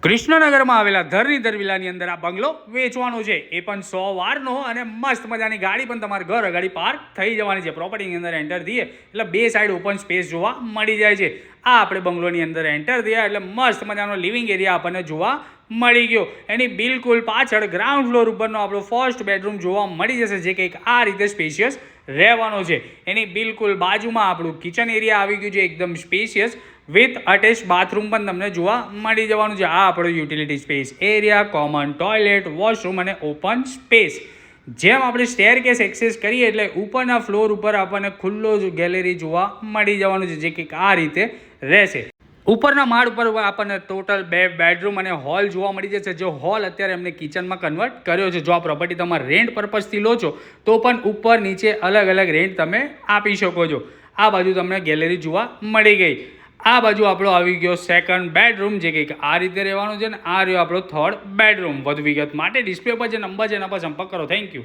કૃષ્ણનગરમાં આવેલા ધરણીધર વિલાની અંદર આ બંગલો વેચવાનો છે, એ પણ 100 વારનો અને મસ્ત મજાની ગાડી પણ તમારા ઘર આગળ પાર્ક થઈ જવાની છે। પ્રોપર્ટીની અંદર એન્ટર થઈએ એટલે બે સાઈડ ઓપન સ્પેસ જોવા મળી જાય છે। આ આપણે બંગલોની અંદર એન્ટર થયા એટલે મસ્ત મજાનો લિવિંગ એરિયા આપણને જોવા મળી ગયો। એની બિલકુલ પાછળ ગ્રાઉન્ડ ફ્લોર ઉપરનો આપણો ફર્સ્ટ બેડરૂમ જોવા મળી જશે, જે કંઈક આ રીતે સ્પેશિયસ રહેવાનો છે। એની બિલકુલ બાજુમાં આપણું કિચન એરિયા આવી ગયું છે, એકદમ સ્પેશિયસ વિથ અટેચ બાથરૂમ પણ તમને જોવા મળી જવાનું છે। આ આપણો utility space area, common toilet, washroom અને ઓપન સ્પેસ। જેમ આપણે સ્ટેરકેસ એક્સેસ કરીએ એટલે ઉપરના ફ્લોર ઉપર આપણને ખુલ્લો ગેલેરી જોવા મળી જવાનું છે, જે કંઈક આ રીતે રહેશે। ઉપરના માળ ઉપર આપણને ટોટલ 2 બેડરૂમ અને હોલ જોવા મળી જશે, જે હોલ અત્યારે એમને કિચનમાં કન્વર્ટ કર્યો છે। જો આ પ્રોપર્ટી તમારે રેન્ટ પર્પઝથી લો છો તો પણ ઉપર નીચે અલગ અલગ રેન્ટ તમે આપી શકો છો। આ બાજુ તમને ગેલેરી જોવા મળી ગઈ। આ બાજુ આપણો આવી ગયો સેકન્ડ બેડરૂમ, જે કંઈક આ રીતે રહેવાનું છે, ને આ રહ્યો આપણો થર્ડ બેડરૂમ। વધુ વિગત માટે ડિસ્પ્લે પર જે નંબર છે એના પર સંપર્ક કરો। Thank you.